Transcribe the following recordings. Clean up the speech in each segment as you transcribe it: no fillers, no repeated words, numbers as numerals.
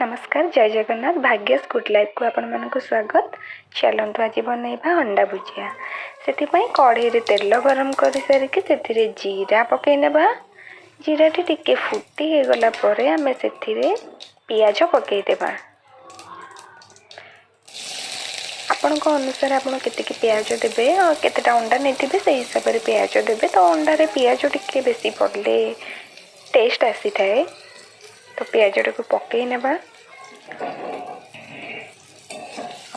नमस्कार जय Jagannath भाग्यस good life को आपण मानक स्वागत। चलतु आज बनइबा अंडा भुजिया। से कढ़ई तेल गरम कर सारिकी से जीरा पकई नेबा। जीरा टी फुटी हो गला परे आमे से पियाज पकई देबा। आपण अनुसार आपण केतिकी पियाज देबे और केतेटा अंडा नेथिबे से हिसाब रे पियाज देबे। तो अंडा रे पियाज टिके बेसी पड़ले टेस्ट आसी थाए। तो पियाज को पकई नेबा।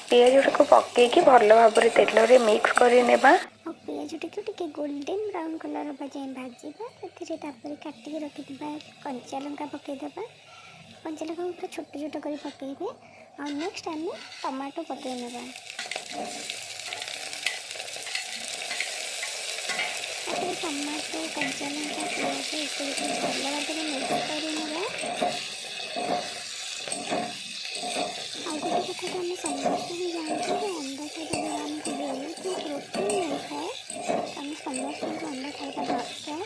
पियाज को पकईकी भल भाव तेल रे मिक्स कर नेबा। पियाज टिके गोल्डन ब्राउन कलर जाए भाजवा से काटिक रखिथा कंचा लंका पकईदेबा। कंचा लंका पूरा छोट छोट कर पकईबे और नेक्स्ट आम टमाटो पकई नेबा। टमाटो कंचा लंका पियाज इसको भल भाव मिक्स कर नेबा। आउ गोटे कथा आम समस्त भी जानते हैं अंडा खाଇବା आमको बहुत प्रोटीन मिलता है। आम समस्त को अंडा खाଇବା दरकार।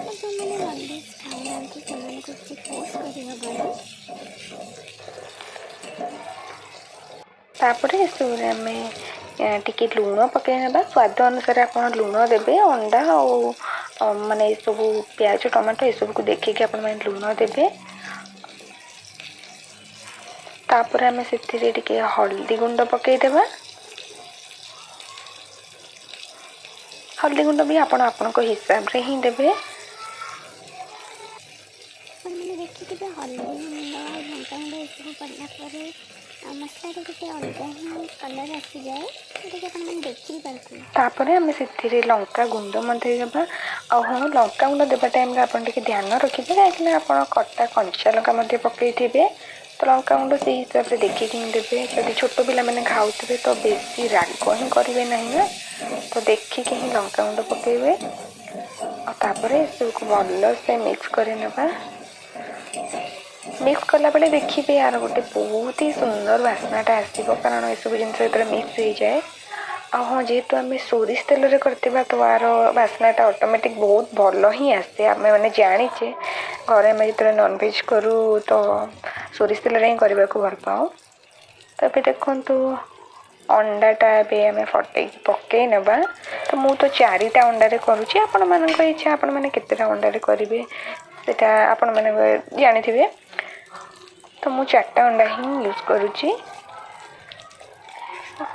तो जो मैंने नॉनवेज खाऊना से किसी फोर्स कर तापरे आमे टिके लुण पकई नेबा। स्वाद अनुसार आपण लुण देबे। अंडा और माने सब प्याज टमाटो ये सब को देखिए आपण माने लुण देबे। तापर आमे सेतिरे टिके हल्दी गुंड पकई देबा। हल्दी गुंड भी आपण आपनको हिसाब रे ही देबे। देखिए हल्दी गुंड और लंका गुंड ये सब पड़ला पर मसला टिके अलग ही कलर आसी जाए देखी पार्थे। तापर आमे सेतिरे लंका गुंड मध्ये देबा। आ हाँ लंका गुंड देबा टाइम रे आपण टिके ध्यान रखिबे काहे आपण कट्टा कंचा लंका मध्ये पकई थिबे। तो लंका गुंड से हिसाब से देखिए देवे। जब छोट पिला मैंने खाऊे तो बेसी राग ही करेंगे ना। तो देखिए ही लंका गुंड पकेबे और सबको भल से मिक्स कर नेबा। मिक्स कला बेले देखिए यार गोटे बहुत ही सुंदर बास्नाटा आसो कारण ये सब जिन मिक्स हो जाए। हाँ जेहेतु आम सोरिष तेल करवा तो यार बास्नाटा ऑटोमेटिक बहुत भल ही आसे। आम मैंने जाचे घरे आम जो नॉनवेज करूँ तो सोरिष तेल ही करने को भल पाओ। तो ये देखु अंडाटा आम फटे पकई नेबा। तो मु तो 4टा अंडारे करुँची आपण मान इच्छा आपण मैंने केतेटा अंडारे करेंगे से आपण मैंने जानी। तो मु 4टा अंडा ही यूज करुँची।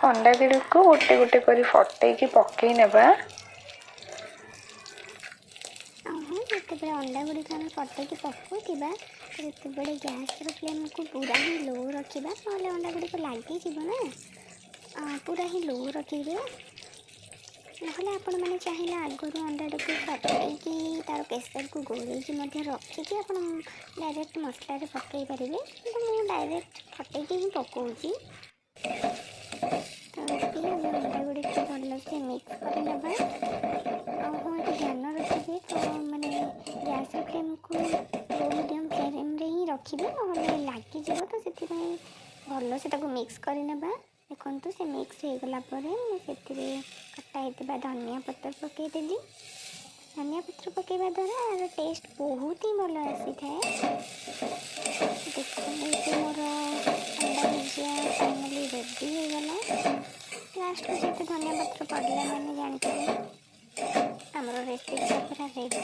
अंडा गुड़ी को गोटे गोटे कर फटे पकई नेबा। जिते अंडा गुड़िक आम फटे पकावा तो गैस फ्लेम को पूरा ही लो रखा ना अंडा गुड़िक लगे ना पूरा ही लो रखिए। ना आपण मैंने चाहिए आगुरी अंडा को फटे तार प्रेसर को गोलैकी रखिकी आप डायरेक्ट मसला पकई पारे। तो मुझे डायरेक्ट फटे ही पकाऊँगी। तो अंडा गुड़िक भल से मिक्स कर नेबा। हाँ ये ध्यान रखिए तो मैंने गैस फ्लेम को लो मीडियम फ्लेम रे ही रखिए ना लगिज। तो से भल से मिक्स कर नेबा। देखो से मिक्स हो गला मुझे कटा होता धनिया पत्र पकईदेली। धनिया पत्र पकईवा द्वारा टेस्ट बहुत ही भल आसी थाए। देखो मोर अंडा भुजिया फाइनली रेडी हो गला। लास्ट को जो धनिया पत्र पड़ला मैंने जानते आमर रेसिपी पूरा रेडी।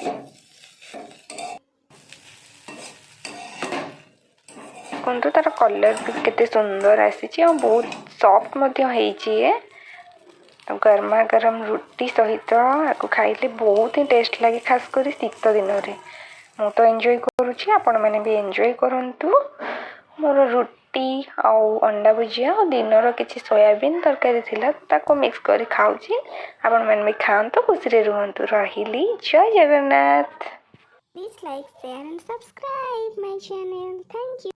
देखो तार कलर भी केते सुंदर आसी और बहुत सॉफ्ट होइए। तो गर्मा गरम रुटी सहित आपको खाइले बहुत ही टेस्ट लगे। खास कर शीत दिन में मु तो एंजॉय करुँची आपण मैंने भी एंजॉय करंतु। मोर रुटी आउ अंडा भुजिया और दिनर किसी सोयाबीन तरकारी थिला ताको मिक्स कर खाऊची। आपण मैंने भी खातु खुशी रुहतु। रही जय Jagannath. Please like share and subscribe my channel. Thank you.